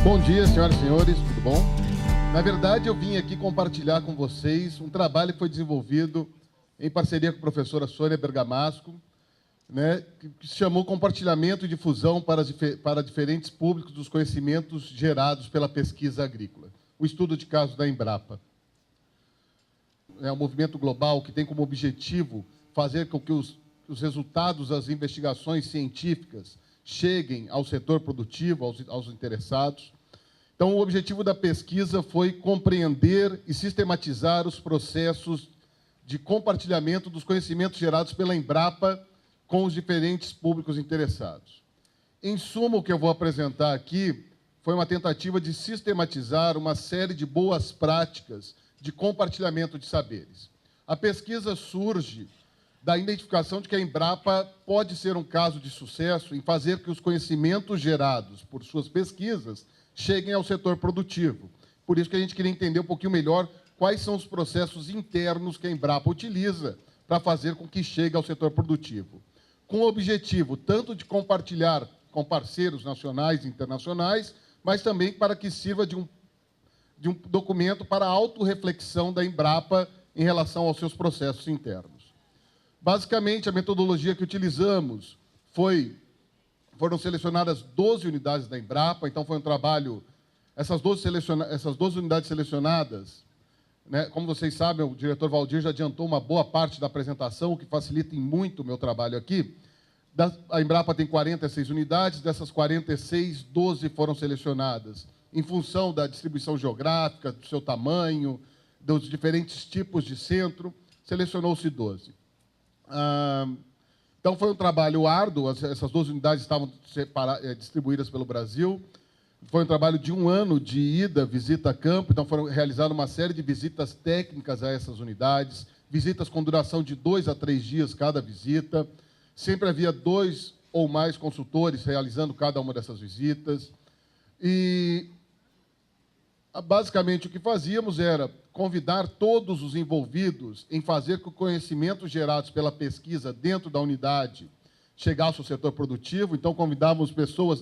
Bom dia, senhoras e senhores, tudo bom? Na verdade, eu vim aqui compartilhar com vocês um trabalho que foi desenvolvido em parceria com a professora Sônia Bergamasco, né, que se chamou Compartilhamento e Difusão para diferentes públicos dos conhecimentos gerados pela pesquisa agrícola, o estudo de caso da Embrapa. É um movimento global que tem como objetivo fazer com que os resultados das investigações científicas cheguem ao setor produtivo, aos interessados. Então, o objetivo da pesquisa foi compreender e sistematizar os processos de compartilhamento dos conhecimentos gerados pela Embrapa com os diferentes públicos interessados. Em suma, o que eu vou apresentar aqui foi uma tentativa de sistematizar uma série de boas práticas de compartilhamento de saberes. A pesquisa surge da identificação de que a Embrapa pode ser um caso de sucesso em fazer que os conhecimentos gerados por suas pesquisas cheguem ao setor produtivo. Por isso que a gente queria entender um pouquinho melhor quais são os processos internos que a Embrapa utiliza para fazer com que chegue ao setor produtivo, com o objetivo tanto de compartilhar com parceiros nacionais e internacionais, mas também para que sirva de um documento para a autorreflexão da Embrapa em relação aos seus processos internos. Basicamente, a metodologia que utilizamos foram selecionadas 12 unidades da Embrapa, então foi um trabalho, essas 12 unidades selecionadas, né, como vocês sabem, o diretor Valdir já adiantou uma boa parte da apresentação, o que facilita muito o meu trabalho aqui. A Embrapa tem 46 unidades, dessas 46, 12 foram selecionadas em função da distribuição geográfica, do seu tamanho, dos diferentes tipos de centro, selecionou-se 12. Então, foi um trabalho árduo, essas 12 unidades estavam distribuídas pelo Brasil. Foi um trabalho de 1 ano de ida, visita a campo, então foram realizadas uma série de visitas técnicas a essas unidades, visitas com duração de 2 a 3 dias cada visita. Sempre havia 2 ou mais consultores realizando cada uma dessas visitas. E, basicamente, o que fazíamos era convidar todos os envolvidos em fazer com que conhecimentos gerados pela pesquisa dentro da unidade chegasse ao setor produtivo. Então, convidávamos pessoas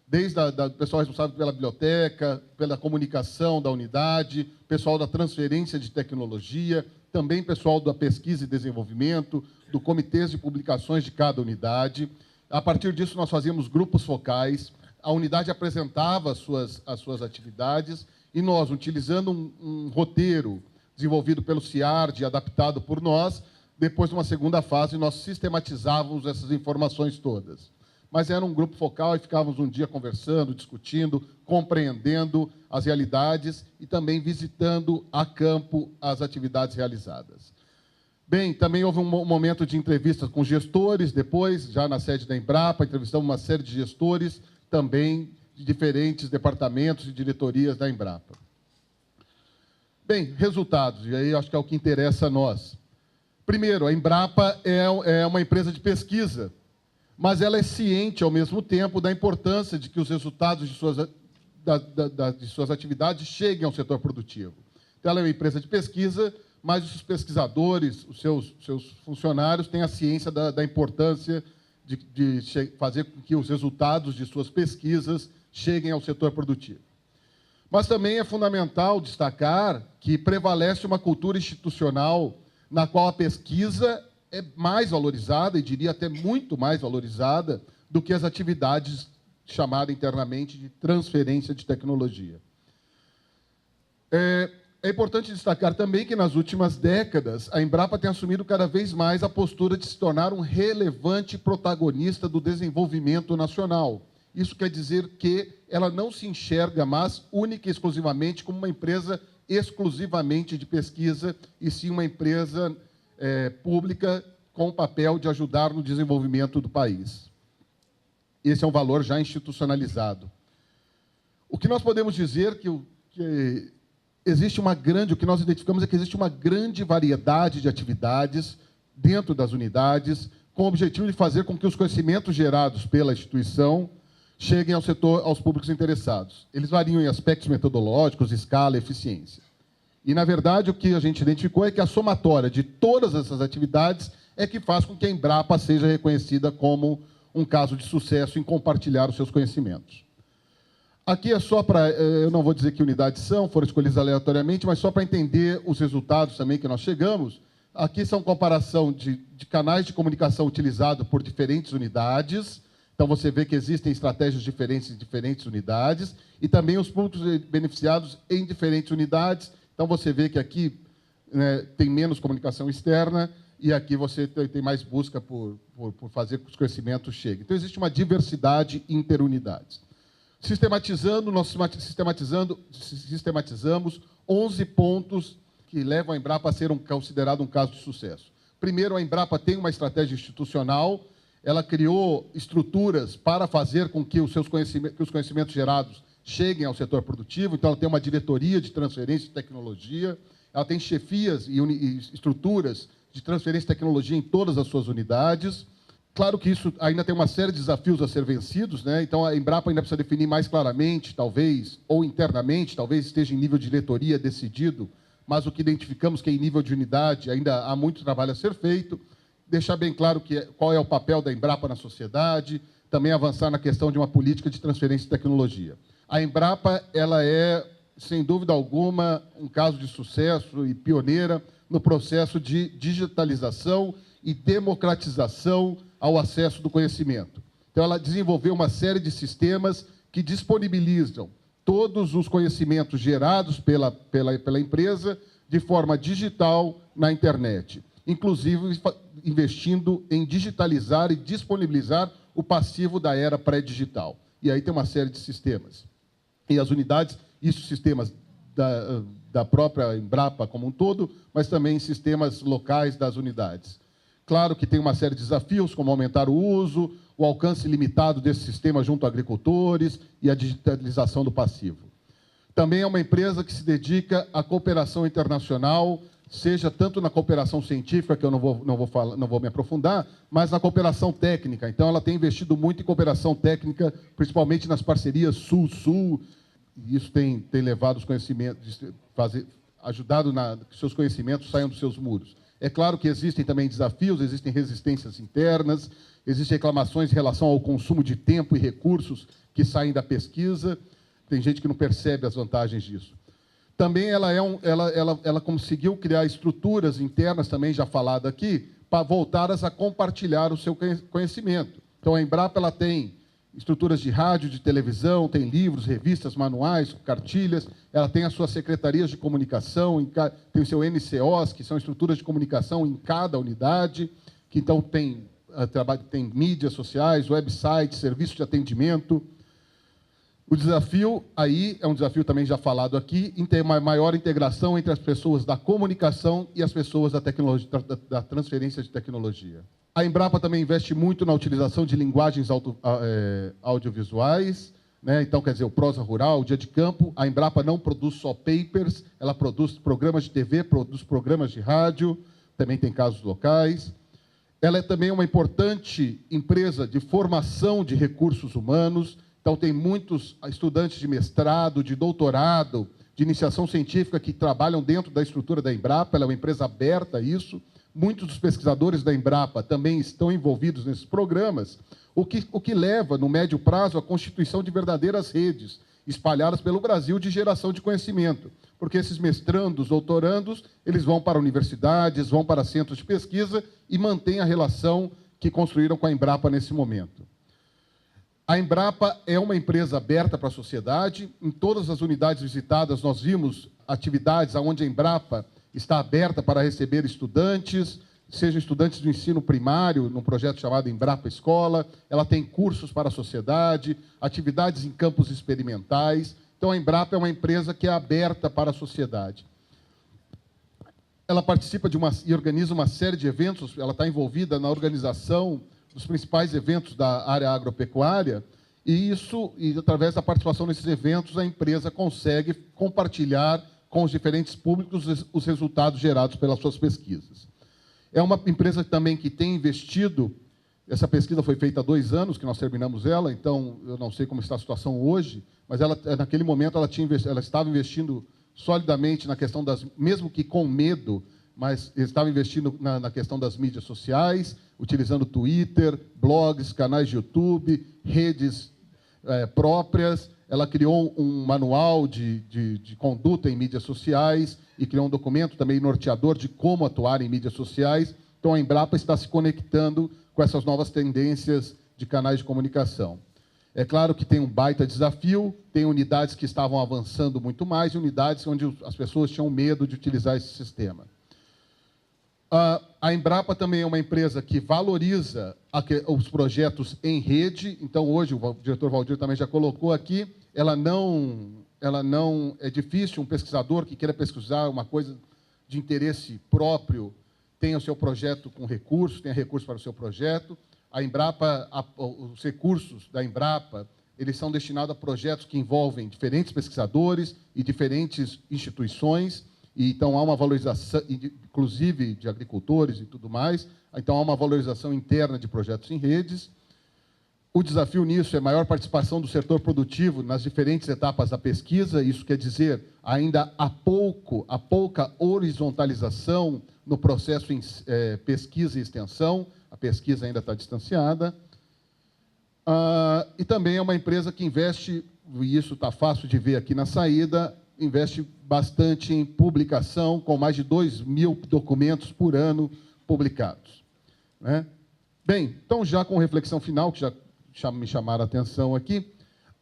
desde o pessoal responsável pela biblioteca, pela comunicação da unidade, pessoal da transferência de tecnologia, também pessoal da pesquisa e desenvolvimento, do comitê de publicações de cada unidade. A partir disso, nós fazíamos grupos focais, a unidade apresentava as suas atividades, e nós, utilizando um roteiro desenvolvido pelo CIARD e adaptado por nós, depois de uma segunda fase, nós sistematizávamos essas informações todas. Mas era um grupo focal e ficávamos um dia conversando, discutindo, compreendendo as realidades e também visitando a campo as atividades realizadas. Bem, também houve um momento de entrevistas com gestores, depois, já na sede da Embrapa, entrevistamos uma série de gestores, também de diferentes departamentos e diretorias da Embrapa. Bem, resultados, e aí acho que é o que interessa a nós. Primeiro, a Embrapa é uma empresa de pesquisa, mas ela é ciente, ao mesmo tempo, da importância de que os resultados de suas atividades cheguem ao setor produtivo. Então, ela é uma empresa de pesquisa, mas os pesquisadores, os seus funcionários, têm a ciência da importância de fazer com que os resultados de suas pesquisas cheguem ao setor produtivo. Mas também é fundamental destacar que prevalece uma cultura institucional na qual a pesquisa é mais valorizada, e diria até muito mais valorizada, do que as atividades chamadas internamente de transferência de tecnologia. É importante destacar também que, nas últimas décadas, a Embrapa tem assumido cada vez mais a postura de se tornar um relevante protagonista do desenvolvimento nacional. Isso quer dizer que ela não se enxerga mais única e exclusivamente como uma empresa exclusivamente de pesquisa, e sim uma empresa pública com o papel de ajudar no desenvolvimento do país. Esse é um valor já institucionalizado. O que nós podemos dizer que existe o que nós identificamos é que existe uma grande variedade de atividades dentro das unidades, com o objetivo de fazer com que os conhecimentos gerados pela instituição cheguem ao setor, aos públicos interessados. Eles variam em aspectos metodológicos, escala, eficiência. E, na verdade, o que a gente identificou é que a somatória de todas essas atividades é que faz com que a Embrapa seja reconhecida como um caso de sucesso em compartilhar os seus conhecimentos. Aqui é só para, eu não vou dizer que unidades são, foram escolhidas aleatoriamente, mas só para entender os resultados também que nós chegamos. Aqui são comparação de canais de comunicação utilizados por diferentes unidades. Então, você vê que existem estratégias diferentes em diferentes unidades e também os públicos beneficiados em diferentes unidades. Então, você vê que aqui, né, tem menos comunicação externa e aqui você tem mais busca por fazer que os conhecimentos cheguem. Então, existe uma diversidade interunidades. Sistematizando, nós sistematizamos 11 pontos que levam a Embrapa a ser considerado um caso de sucesso. Primeiro, a Embrapa tem uma estratégia institucional, ela criou estruturas para fazer com que os conhecimentos gerados cheguem ao setor produtivo, então ela tem uma diretoria de transferência de tecnologia, ela tem chefias e estruturas de transferência de tecnologia em todas as suas unidades. Claro que isso ainda tem uma série de desafios a ser vencidos, né? Então a Embrapa ainda precisa definir mais claramente, talvez, ou internamente, talvez esteja em nível de diretoria decidido, mas o que identificamos que em nível de unidade ainda há muito trabalho a ser feito, deixar bem claro qual é o papel da Embrapa na sociedade, também avançar na questão de uma política de transferência de tecnologia. A Embrapa, ela é, sem dúvida alguma, um caso de sucesso e pioneira no processo de digitalização e democratização ao acesso do conhecimento. Então, ela desenvolveu uma série de sistemas que disponibilizam todos os conhecimentos gerados pela empresa de forma digital na internet, inclusive investindo em digitalizar e disponibilizar o passivo da era pré-digital. E aí tem uma série de sistemas. E as unidades, isso sistemas da própria Embrapa como um todo, mas também sistemas locais das unidades. Claro que tem uma série de desafios, como aumentar o uso, o alcance limitado desse sistema junto a agricultores e a digitalização do passivo. Também é uma empresa que se dedica à cooperação internacional, seja tanto na cooperação científica, que eu não vou me aprofundar, mas na cooperação técnica. Então, ela tem investido muito em cooperação técnica, principalmente nas parcerias Sul-Sul, e isso tem levado os conhecimentos, ajudado que seus conhecimentos saiam dos seus muros. É claro que existem também desafios, existem resistências internas, existem reclamações em relação ao consumo de tempo e recursos que saem da pesquisa. Tem gente que não percebe as vantagens disso. Também ela conseguiu criar estruturas internas, também já falado aqui, para voltadas a compartilhar o seu conhecimento. Então, a Embrapa ela tem estruturas de rádio, de televisão, tem livros, revistas, manuais, cartilhas, ela tem as suas secretarias de comunicação, tem o seu NCOs, que são estruturas de comunicação em cada unidade, que então tem mídias sociais, websites, serviços de atendimento. O desafio aí é um desafio também já falado aqui, em ter uma maior integração entre as pessoas da comunicação e as pessoas da transferência de tecnologia. A Embrapa também investe muito na utilização de linguagens audiovisuais, né? Então, quer dizer, o prosa rural, o dia de campo. A Embrapa não produz só papers, ela produz programas de TV, produz programas de rádio, também tem casos locais. Ela é também uma importante empresa de formação de recursos humanos, então tem muitos estudantes de mestrado, de doutorado, de iniciação científica que trabalham dentro da estrutura da Embrapa, ela é uma empresa aberta a isso. Muitos dos pesquisadores da Embrapa também estão envolvidos nesses programas, o que leva, no médio prazo, à constituição de verdadeiras redes espalhadas pelo Brasil de geração de conhecimento, porque esses mestrandos, doutorandos, eles vão para universidades, vão para centros de pesquisa e mantêm a relação que construíram com a Embrapa nesse momento. A Embrapa é uma empresa aberta para a sociedade. Em todas as unidades visitadas, nós vimos atividades onde a Embrapa está aberta para receber estudantes, sejam estudantes do ensino primário, num projeto chamado Embrapa Escola. Ela tem cursos para a sociedade, atividades em campos experimentais. Então, a Embrapa é uma empresa que é aberta para a sociedade. Ela participa e organiza uma série de eventos, ela está envolvida na organização dos principais eventos da área agropecuária, e através da participação nesses eventos, a empresa consegue compartilhar com os diferentes públicos os resultados gerados pelas suas pesquisas. É uma empresa também que tem investido, essa pesquisa foi feita há 2 anos, que nós terminamos ela, então eu não sei como está a situação hoje, mas naquele momento ela estava investindo solidamente na questão mesmo que com medo, mas eles estavam investindo na questão das mídias sociais, utilizando Twitter, blogs, canais de YouTube, redes próprias. Ela criou um manual de conduta em mídias sociais e criou um documento também norteador de como atuar em mídias sociais. Então, a Embrapa está se conectando com essas novas tendências de canais de comunicação. É claro que tem um baita desafio, tem unidades que estavam avançando muito mais e unidades onde as pessoas tinham medo de utilizar esse sistema. A Embrapa também é uma empresa que valoriza os projetos em rede. Então, hoje, o diretor Valdir também já colocou aqui, ela não é difícil um pesquisador que queira pesquisar uma coisa de interesse próprio, tenha o seu projeto com recursos, tenha recursos para o seu projeto. A Embrapa, os recursos da Embrapa, eles são destinados a projetos que envolvem diferentes pesquisadores e diferentes instituições. E, então, há uma valorização, inclusive de agricultores e tudo mais. Então, há uma valorização interna de projetos em redes. O desafio nisso é maior participação do setor produtivo nas diferentes etapas da pesquisa. Isso quer dizer, ainda há pouca horizontalização no processo em pesquisa e extensão. A pesquisa ainda está distanciada. E também é uma empresa que investe, e isso está fácil de ver aqui na saída, investe bastante em publicação, com mais de 2.000 documentos por ano publicados. Né? Bem, então, já com reflexão final, que já me chamaram a atenção aqui,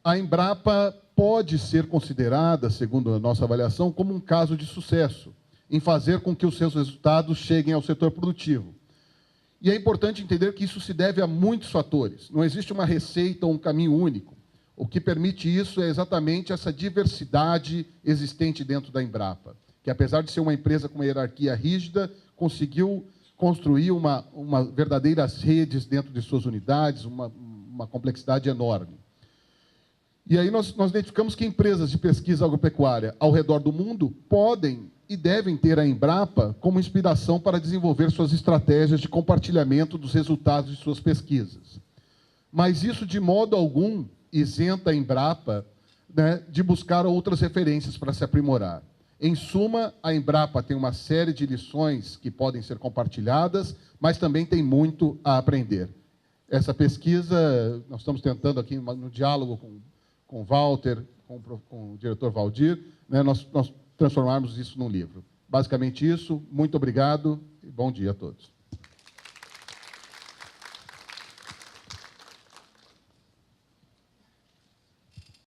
a Embrapa pode ser considerada, segundo a nossa avaliação, como um caso de sucesso em fazer com que os seus resultados cheguem ao setor produtivo. E é importante entender que isso se deve a muitos fatores. Não existe uma receita ou um caminho único. O que permite isso é exatamente essa diversidade existente dentro da Embrapa, que, apesar de ser uma empresa com uma hierarquia rígida, conseguiu construir uma verdadeiras redes dentro de suas unidades, uma complexidade enorme. E aí nós identificamos que empresas de pesquisa agropecuária ao redor do mundo podem e devem ter a Embrapa como inspiração para desenvolver suas estratégias de compartilhamento dos resultados de suas pesquisas. Mas isso, de modo algum, isenta a Embrapa, né, de buscar outras referências para se aprimorar. Em suma, a Embrapa tem uma série de lições que podem ser compartilhadas, mas também tem muito a aprender. Essa pesquisa, nós estamos tentando aqui, no diálogo com o Walter, com o diretor Valdir, né, nós transformarmos isso num livro. Basicamente isso. Muito obrigado e bom dia a todos.